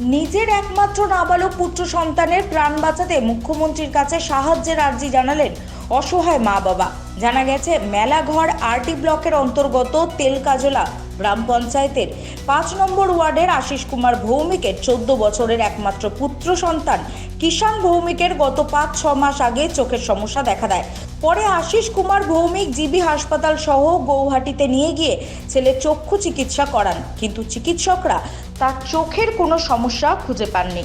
নিজের একমাত্র নাবালক পুত্র সন্তানের প্রাণ বাঁচাতে মুখ্যমন্ত্রীর কাছে সাহায্যের আর্জি জানালেন অসহায় মা বাবা। জানা গেছে, মেলাঘর আরটি ব্লকের অন্তর্গত তেলকাজলা গ্রাম পঞ্চায়েতের ৫ নম্বর ওয়ার্ডের আশিস কুমার ভৌমিকের ১৪ বছরের একমাত্র পুত্র সন্তান কিষাণ ভৌমিকের গত ৫-৬ মাস আগে চোখের সমস্যা দেখা দেয়। পরে আশিস কুমার ভৌমিক জিবি হাসপাতাল সহ গৌহাটিতে নিয়ে গিয়ে ছেলের চক্ষু চিকিৎসা করান, কিন্তু চিকিৎসকরা তার চোখের কোনো সমস্যা খুঁজে পাননি।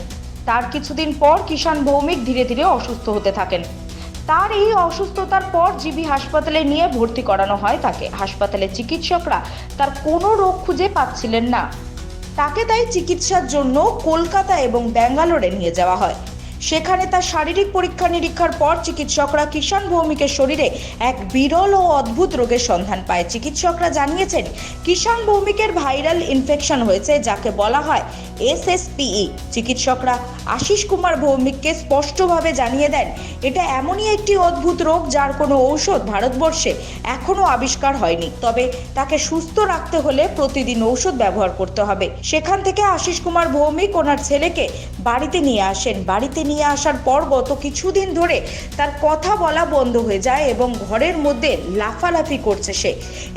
তার কিছুদিন পর কিষাণ ভৌমিক ধীরে ধীরে অসুস্থ হতে থাকেন। তার এই অসুস্থতার পর জিবি হাসপাতালে নিয়ে ভর্তি করানো হয় তাকে। হাসপাতালে চিকিৎসকরা তার কোনো রোগ খুঁজে পাচ্ছিলেন না। তাকে তাই চিকিৎসার জন্য কলকাতা এবং ব্যাঙ্গালোরে নিয়ে যাওয়া হয়। সেখানে তার শারীরিক পরীক্ষা নিরীক্ষার পর চিকিৎসকরা কিষাণ ভৌমিকের শরীরে এক বিরল ও অদ্ভুত রোগের সন্ধান পায়। চিকিৎসকরা জানিয়েছেন, কিষাণ ভৌমিকের ভাইরাল ইনফেকশন হয়েছে, যাকে বলা হয় SSPE। চিকিৎসকরা আশিস কুমার ভৌমিককে স্পষ্টভাবে জানিয়ে দেন, এটা এমনই একটি অদ্ভুত রোগ যার কোনো ঔষধ ভারতবর্ষে এখনো আবিষ্কার হয়নি। তবে তাকে সুস্থ রাখতে হলে প্রতিদিন ঔষধ ব্যবহার করতে হবে। সেখান থেকে আশিস কুমার ভৌমিক ওনার ছেলেকে বাড়িতে নিয়ে আসেন। বাড়িতে নিয়ে আসার পর গত কিছুদিন ধরে তার কথা বলা বন্ধ হয়ে যায় এবং ঘরের মধ্যে লাফালাফি করছে সে।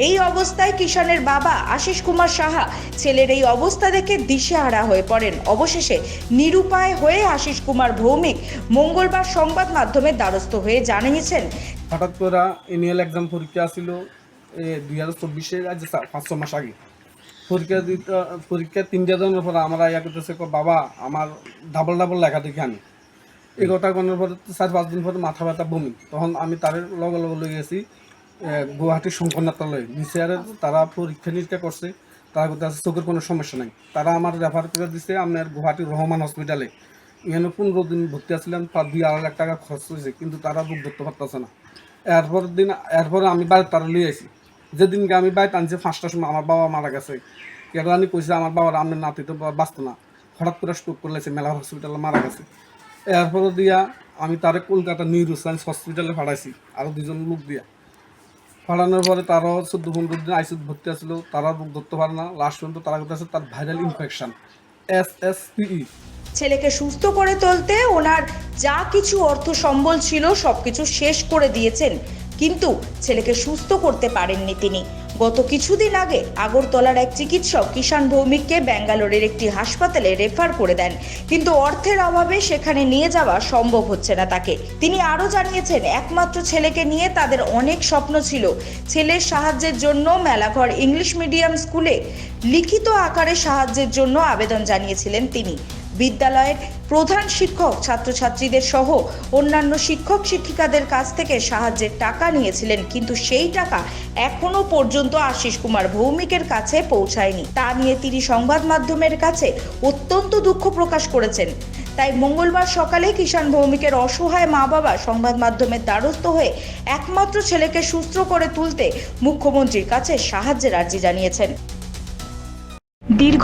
এই অবস্থায় কিষাণের বাবা আশিস কুমার সাহা ছেলের এই অবস্থা দেখে দিশেহারা হয়ে পড়েন। অবশেষে নিরুপায় হয়ে আশিস কুমার ভৌমিক মঙ্গলবার সংবাদ মাধ্যমের দ্বারস্থ হয়ে জানিয়েছেন, হঠাৎ করে এনুয়াল এক্সাম পরীক্ষা ছিল 2024-এর আজ 5-6 মাস আগে। পরীক্ষা 3 দিনের পর আমরা ইয়া করতেছে, বাবা আমার ডাবল লেখা দেখি আমি এই কথা কোনোর পরে 4-5 দিন পরে মাথা ব্যথা বমি। তখন আমি তার লগে লয়ে গেছি গুয়াহাটির শঙ্করনাথলয়ে নিচে। তারা পরীক্ষা নিরীক্ষা করছে, তারা করতে চোখের কোনো সমস্যা নাই। তারা আমার রেফার করে দিছে আপনার গুয়াহাটির রহমান হসপিটালে। এখানে 15 দিন ভর্তি আসছিলাম, 2-2.5 লাখ টাকা খরচ হয়েছে, কিন্তু তারা রোগ ধরতে পারতেছে না। এরপরে আমি বাইরে তারা লিয়ে আসি। যেদিনকে আমি বাইরে আনছি 5টার সময় আমার বাবা মারা গেছে। কেরানি কইছে আমার বাবার আপনার নাতি তো বাঁচত না, হঠাৎ করে স্ট্রোক করলেছে, মেলা হসপিটালে মারা গেছে। এরপরে দিয়া আমি তারে কলকাতা নিউরো সায়েন্স হসপিটালে পাঠাইছি আরও 2জন লোক দিয়া। পাঠানোর পরে তারাও 14-15 দিন আইসিইউতে ভর্তি আসছিল, তারা রোগ ধরতে পারে না। লাস্ট পর্যন্ত তারা করতেছে তার ভাইরাল ইনফেকশন SSPE। ছেলেকে সুস্থ করে তুলতে ওনার যা কিছু অর্থ সম্বল ছিল সবকিছু শেষ করে দিয়েছেন, কিন্তু ছেলেকে সুস্থ করতে পারেননি তিনি। গত কিছুদিন আগে আগরতলার এক চিকিৎসক কিষাণ ভৌমিককে ব্যাঙ্গালোরের একটি হাসপাতালে রেফার করে দেন, কিন্তু অর্থের অভাবে সেখানে নিয়ে যাওয়া সম্ভব হচ্ছে না তাকে। তিনি আরও জানিয়েছেন, একমাত্র ছেলেকে নিয়ে তাদের অনেক স্বপ্ন ছিল। ছেলের সাহায্যের জন্য মেলাঘর ইংলিশ মিডিয়াম স্কুলে লিখিত আকারে সাহায্যের জন্য আবেদন জানিয়েছিলেন তিনি। বিদ্যালয়ের প্রধান শিক্ষক ছাত্রছাত্রীদের সহ অন্যান্য শিক্ষক শিক্ষিকাদের কাছ থেকে সাহায্যের টাকা নিয়েছিলেন, কিন্তু সেই টাকা এখনো পর্যন্ত আশিস কুমার ভৌমিকের কাছে পৌঁছায়নি। তা নিয়ে তিনি সংবাদ মাধ্যমের কাছে অত্যন্ত দুঃখ প্রকাশ করেছেন। তাই মঙ্গলবার সকালে কিষাণ ভৌমিকের অসহায় মা বাবা সংবাদ মাধ্যমের দ্বারস্থ হয়ে একমাত্র ছেলেকে সুস্থ করে তুলতে মুখ্যমন্ত্রীর কাছে সাহায্যের আর্জি জানিয়েছেন। দীর্ঘ